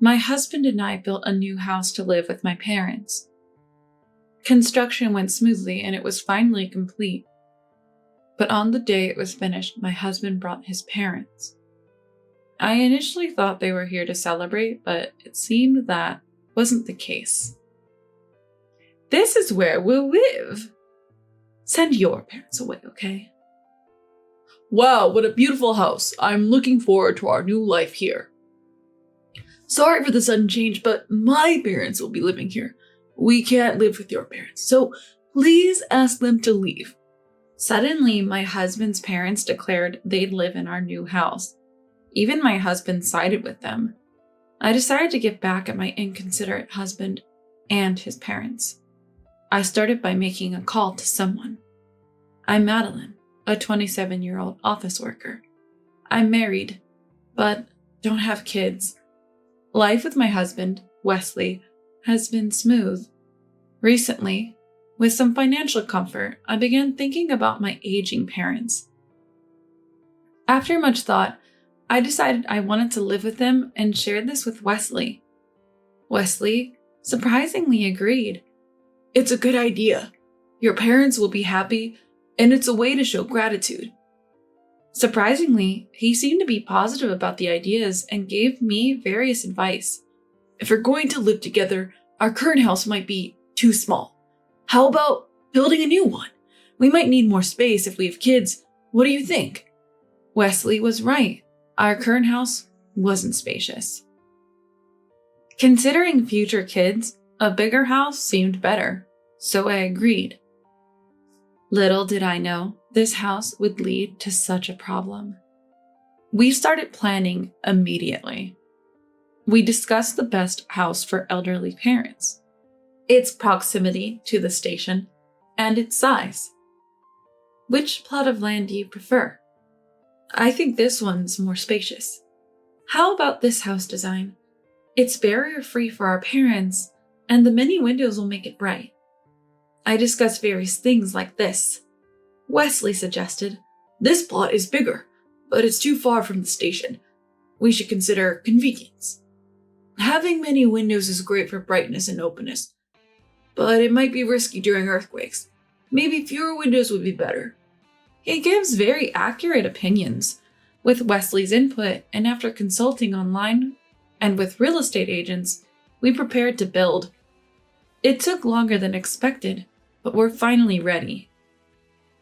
My husband and I built a new house to live with my parents. Construction went smoothly and it was finally complete. But on the day it was finished, my husband brought his parents. I initially thought they were here to celebrate, but it seemed that wasn't the case. "This is where we'll live." "Send your parents away, okay?" "Wow, what a beautiful house. I'm looking forward to our new life here." "Sorry for the sudden change, but my parents will be living here. We can't live with your parents, so please ask them to leave." Suddenly, my husband's parents declared they'd live in our new house. Even my husband sided with them. I decided to get back at my inconsiderate husband and his parents. I started by making a call to someone. I'm Madeline, a 27-year-old office worker. I'm married, but don't have kids. Life with my husband, Wesley, has been smooth. Recently, with some financial comfort, I began thinking about my aging parents. After much thought, I decided I wanted to live with them and shared this with Wesley. Wesley surprisingly agreed. "It's a good idea. Your parents will be happy, and it's a way to show gratitude." Surprisingly, he seemed to be positive about the ideas and gave me various advice. "If you're going to live together, our current house might be too small. How about building a new one? We might need more space if we have kids. What do you think?" Wesley was right. Our current house wasn't spacious. Considering future kids, a bigger house seemed better, so I agreed. Little did I know this house would lead to such a problem. We started planning immediately. We discussed the best house for elderly parents, its proximity to the station, and its size. "Which plot of land do you prefer?" "I think this one's more spacious." "How about this house design? It's barrier-free for our parents, and the many windows will make it bright." I discussed various things like this. Wesley suggested, "This plot is bigger, but it's too far from the station. We should consider convenience. Having many windows is great for brightness and openness, but it might be risky during earthquakes. Maybe fewer windows would be better." He gives very accurate opinions. With Wesley's input, and after consulting online and with real estate agents, we prepared to build. It took longer than expected, but we're finally ready.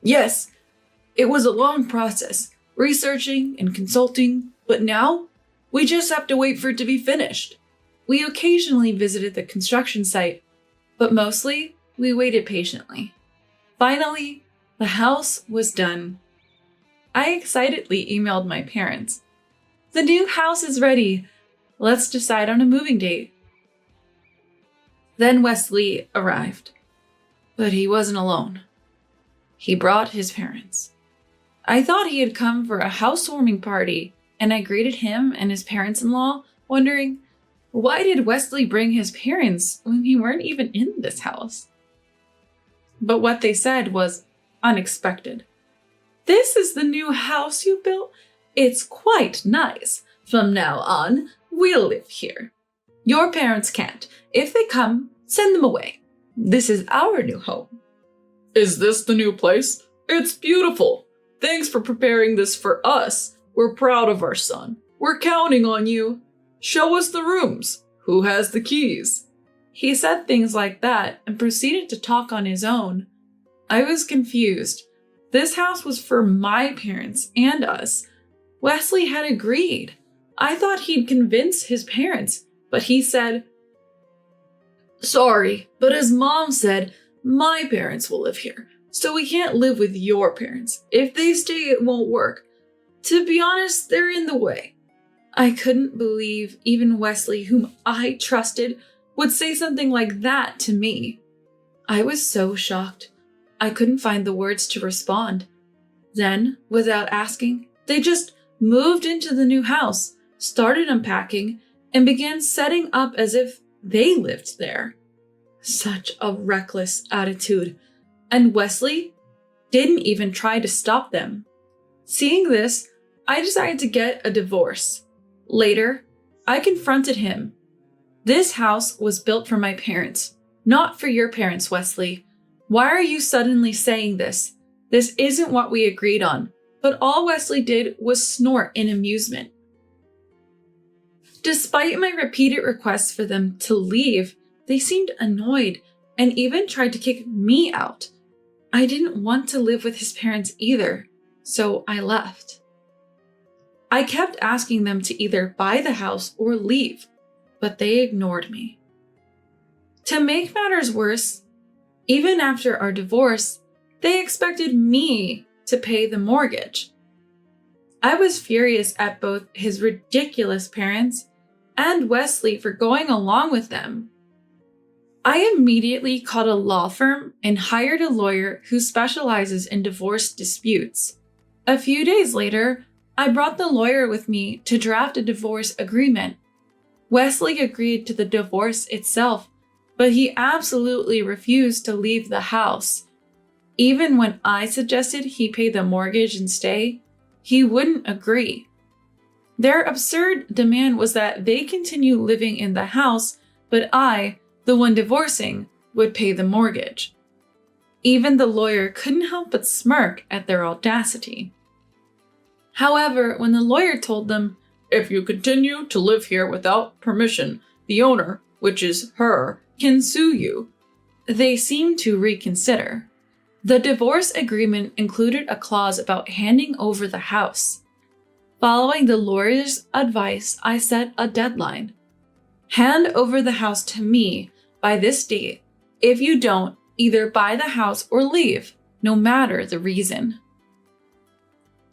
"Yes, it was a long process, researching and consulting, but now we just have to wait for it to be finished." We occasionally visited the construction site, but mostly we waited patiently. Finally, the house was done. I excitedly emailed my parents. "The new house is ready. Let's decide on a moving date." Then Wesley arrived. But he wasn't alone. He brought his parents. I thought he had come for a housewarming party, and I greeted him and his parents-in-law, wondering, why did Wesley bring his parents when we weren't even in this house? But what they said was unexpected. "This is the new house you built? It's quite nice. From now on, we'll live here. Your parents can't. If they come, send them away. This is our new home." "Is this the new place? It's beautiful. Thanks for preparing this for us. We're proud of our son. We're counting on you. Show us the rooms. Who has the keys?" He said things like that and proceeded to talk on his own. I was confused. This house was for my parents and us. Wesley had agreed. I thought he'd convince his parents, but he said, "Sorry, but as Mom said, my parents will live here, so we can't live with your parents. If they stay, it won't work. To be honest, they're in the way." I couldn't believe even Wesley, whom I trusted, would say something like that to me. I was so shocked. I couldn't find the words to respond. Then, without asking, they just moved into the new house, started unpacking, and began setting up as if they lived there. Such a reckless attitude. And Wesley didn't even try to stop them. Seeing this, I decided to get a divorce. Later, I confronted him This house was built for my parents, not for your parents, Wesley. Why are you suddenly saying this? This isn't what we agreed on." But all Wesley did was snort in amusement. Despite my repeated requests for them to leave, they seemed annoyed and even tried to kick me out. I didn't want to live with his parents either, so I left. I kept asking them to either buy the house or leave, but they ignored me. To make matters worse, even after our divorce, they expected me to pay the mortgage. I was furious at both his ridiculous parents and Wesley for going along with them. I immediately called a law firm and hired a lawyer who specializes in divorce disputes. A few days later, I brought the lawyer with me to draft a divorce agreement. Wesley agreed to the divorce itself, but he absolutely refused to leave the house. Even when I suggested he pay the mortgage and stay, he wouldn't agree. Their absurd demand was that they continue living in the house, but I, the one divorcing, would pay the mortgage. Even the lawyer couldn't help but smirk at their audacity. However, when the lawyer told them, "If you continue to live here without permission, the owner, which is her, can sue you," they seemed to reconsider. The divorce agreement included a clause about handing over the house. Following the lawyer's advice, I set a deadline. Hand over the house to me by this date. If you don't, either buy the house or leave, no matter the reason.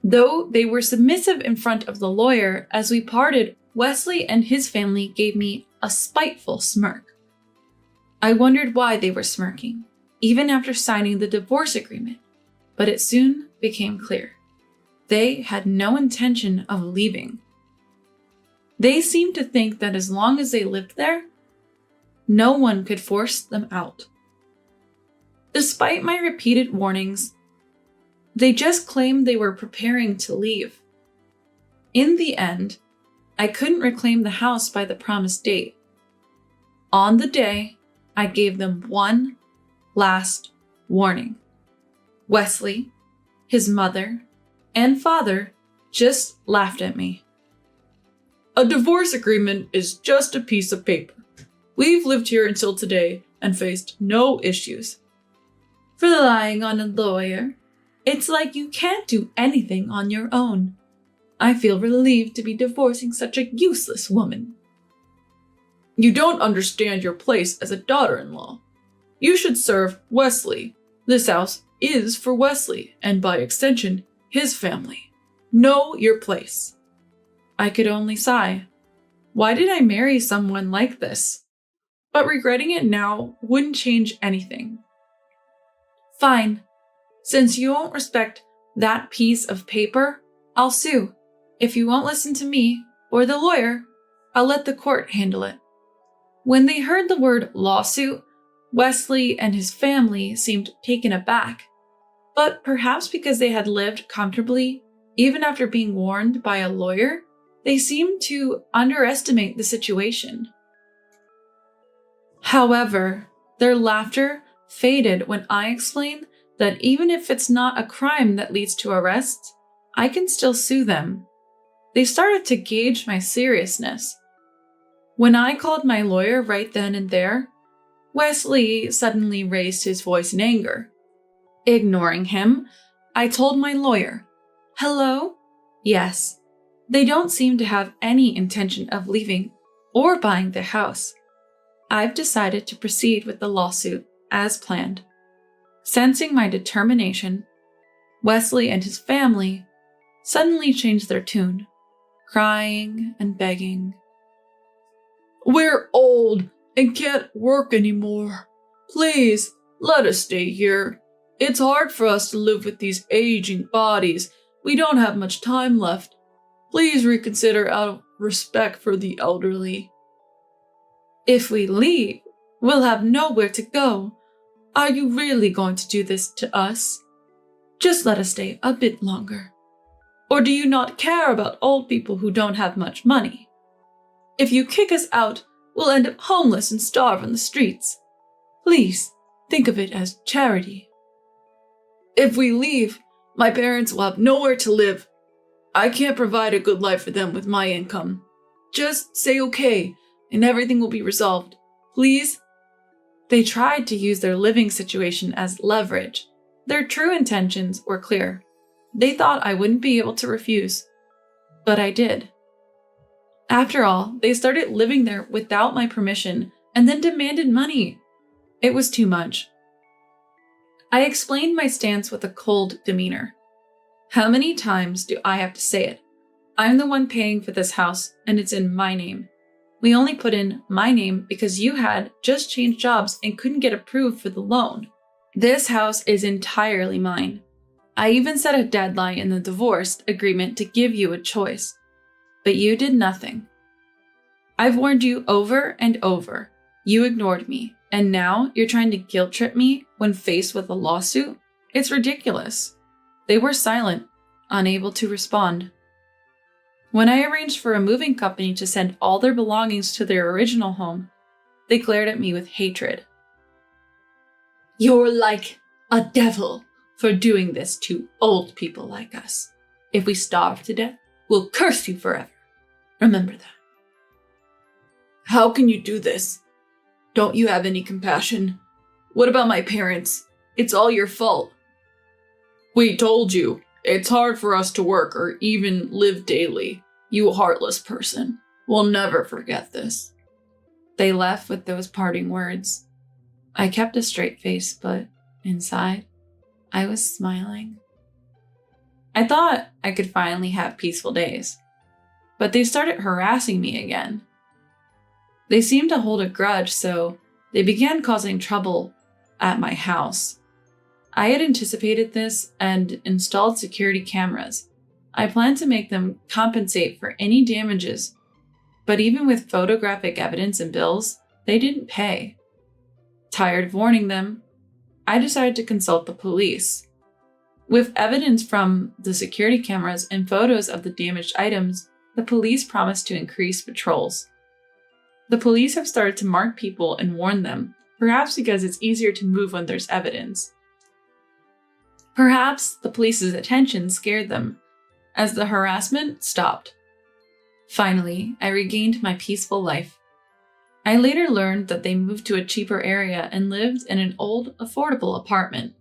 Though they were submissive in front of the lawyer, as we parted, Wesley and his family gave me a spiteful smirk. I wondered why they were smirking, even after signing the divorce agreement, but it soon became clear. They had no intention of leaving. They seemed to think that as long as they lived there, no one could force them out. Despite my repeated warnings, they just claimed they were preparing to leave. In the end, I couldn't reclaim the house by the promised date. On the day, I gave them one last warning. Wesley, his mother, and father just laughed at me. "A divorce agreement is just a piece of paper. We've lived here until today and faced no issues." Relying on a lawyer, it's like you can't do anything on your own. I feel relieved to be divorcing such a useless woman. "You don't understand your place as a daughter-in-law. You should serve Wesley. This house is for Wesley, and by extension, his family. Know your place." I could only sigh. Why did I marry someone like this? But regretting it now wouldn't change anything. Fine. Since you won't respect that piece of paper, I'll sue. If you won't listen to me or the lawyer, I'll let the court handle it. When they heard the word lawsuit, Wesley and his family seemed taken aback. But perhaps because they had lived comfortably, even after being warned by a lawyer, they seemed to underestimate the situation. However, their laughter faded when I explained that even if it's not a crime that leads to arrest, I can still sue them. They started to gauge my seriousness. When I called my lawyer right then and there, Wesley suddenly raised his voice in anger. Ignoring him, I told my lawyer, "Hello? Yes. They don't seem to have any intention of leaving or buying the house. I've decided to proceed with the lawsuit as planned." Sensing my determination, Wesley and his family suddenly changed their tune, crying and begging. "We're old and can't work anymore. Please, let us stay here. It's hard for us to live with these aging bodies. We don't have much time left. Please reconsider out of respect for the elderly." "If we leave, we'll have nowhere to go. Are you really going to do this to us? Just let us stay a bit longer. Or do you not care about old people who don't have much money? If you kick us out, we'll end up homeless and starve on the streets. Please, think of it as charity. If we leave, my parents will have nowhere to live. I can't provide a good life for them with my income. Just say okay, and everything will be resolved. Please? They tried to use their living situation as leverage. Their true intentions were clear. They thought I wouldn't be able to refuse. But I did. After all, they started living there without my permission and then demanded money. It was too much. I explained my stance with a cold demeanor. How many times do I have to say it? I'm the one paying for this house, and it's in my name. We only put in my name because you had just changed jobs and couldn't get approved for the loan. This house is entirely mine. I even set a deadline in the divorce agreement to give you a choice. But you did nothing. I've warned you over and over. You ignored me, and now you're trying to guilt trip me when faced with a lawsuit? It's ridiculous. They were silent, unable to respond. When I arranged for a moving company to send all their belongings to their original home, they glared at me with hatred. You're like a devil for doing this to old people like us. If we starve to death, we'll curse you forever. Remember that. How can you do this? Don't you have any compassion? What about my parents? It's all your fault. We told you. It's hard for us to work or even live daily. You heartless person. We'll never forget this. They left with those parting words. I kept a straight face, but inside, I was smiling. I thought I could finally have peaceful days, but they started harassing me again. They seemed to hold a grudge, so they began causing trouble at my house. I had anticipated this and installed security cameras. I planned to make them compensate for any damages, but even with photographic evidence and bills, they didn't pay. Tired of warning them, I decided to consult the police. With evidence from the security cameras and photos of the damaged items, the police promised to increase patrols. The police have started to mark people and warn them, perhaps because it's easier to move when there's evidence. Perhaps the police's attention scared them, as the harassment stopped. Finally, I regained my peaceful life. I later learned that they moved to a cheaper area and lived in an old, affordable apartment.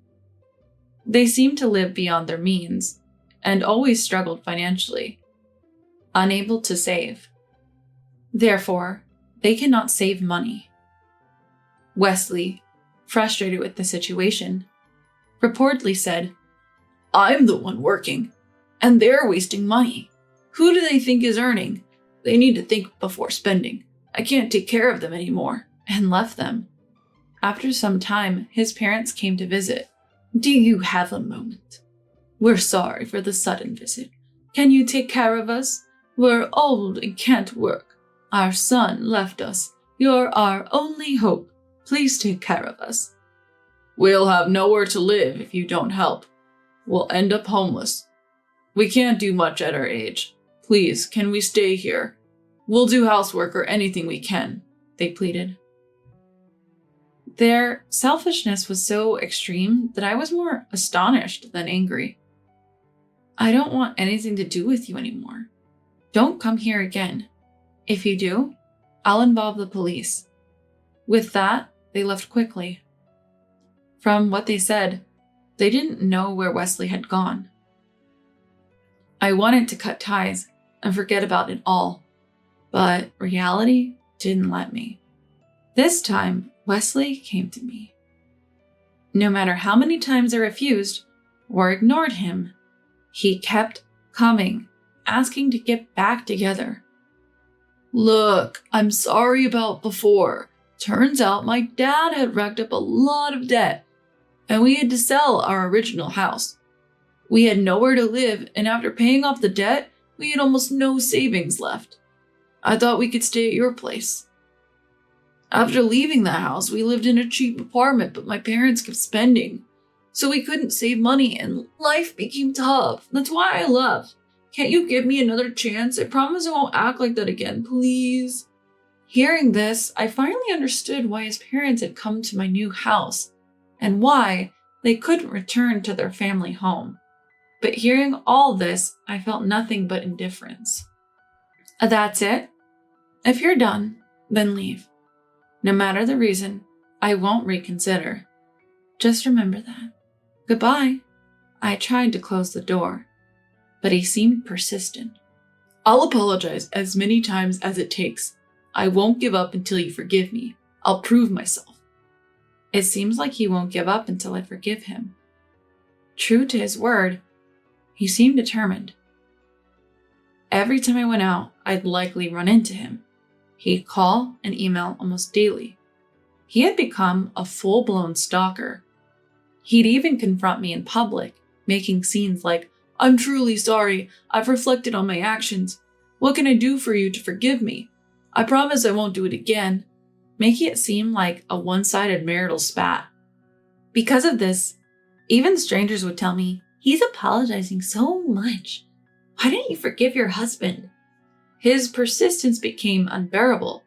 They seemed to live beyond their means, and always struggled financially, unable to save. Therefore, they cannot save money. Wesley, frustrated with the situation, reportedly said, I'm the one working, and they're wasting money. Who do they think is earning? They need to think before spending. I can't take care of them anymore, and left them. After some time, his parents came to visit. Do you have a moment? We're sorry for the sudden visit. Can you take care of us? We're old and can't work. Our son left us. You're our only hope. Please take care of us. We'll have nowhere to live if you don't help. We'll end up homeless. We can't do much at our age. Please, can we stay here? We'll do housework or anything we can, they pleaded. Their selfishness was so extreme that I was more astonished than angry. I don't want anything to do with you anymore. Don't come here again. If you do, I'll involve the police. With that, they left quickly. From what they said, they didn't know where Wesley had gone. I wanted to cut ties and forget about it all, but reality didn't let me. This time, Wesley came to me. No matter how many times I refused or ignored him, he kept coming, asking to get back together. Look, I'm sorry about before. Turns out my dad had racked up a lot of debt, and we had to sell our original house. We had nowhere to live, and after paying off the debt, we had almost no savings left. I thought we could stay at your place. After leaving the house, we lived in a cheap apartment, but my parents kept spending, so we couldn't save money, and life became tough. That's why I left. Can't you give me another chance? I promise I won't act like that again, please. Hearing this, I finally understood why his parents had come to my new house and why they couldn't return to their family home. But hearing all this, I felt nothing but indifference. That's it. If you're done, then leave. No matter the reason, I won't reconsider. Just remember that. Goodbye. I tried to close the door, but he seemed persistent. I'll apologize as many times as it takes. I won't give up until you forgive me. I'll prove myself. It seems like he won't give up until I forgive him. True to his word, he seemed determined. Every time I went out, I'd likely run into him. He'd call and email almost daily. He had become a full-blown stalker. He'd even confront me in public, making scenes like, "I'm truly sorry. I've reflected on my actions. What can I do for you to forgive me? I promise I won't do it again," making it seem like a one-sided marital spat. Because of this, even strangers would tell me, "He's apologizing so much. Why didn't you forgive your husband?" His persistence became unbearable,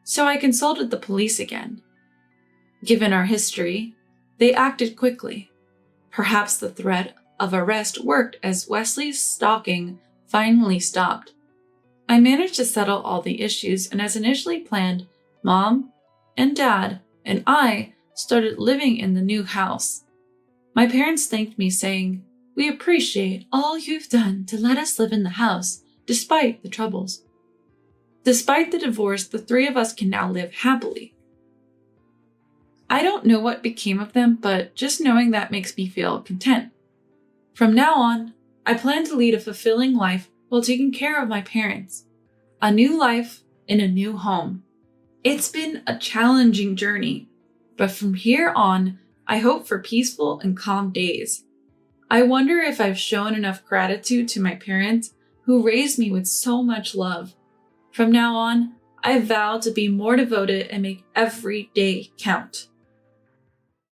so I consulted the police again. Given our history, they acted quickly. Perhaps the threat of arrest worked as Wesley's stalking finally stopped. I managed to settle all the issues, and as initially planned, Mom and Dad and I started living in the new house. My parents thanked me, saying, "We appreciate all you've done to let us live in the house, despite the troubles." Despite the divorce, the three of us can now live happily. I don't know what became of them, but just knowing that makes me feel content. From now on, I plan to lead a fulfilling life while taking care of my parents. A new life in a new home. It's been a challenging journey, but from here on, I hope for peaceful and calm days. I wonder if I've shown enough gratitude to my parents who raised me with so much love. From now on, I vow to be more devoted and make every day count.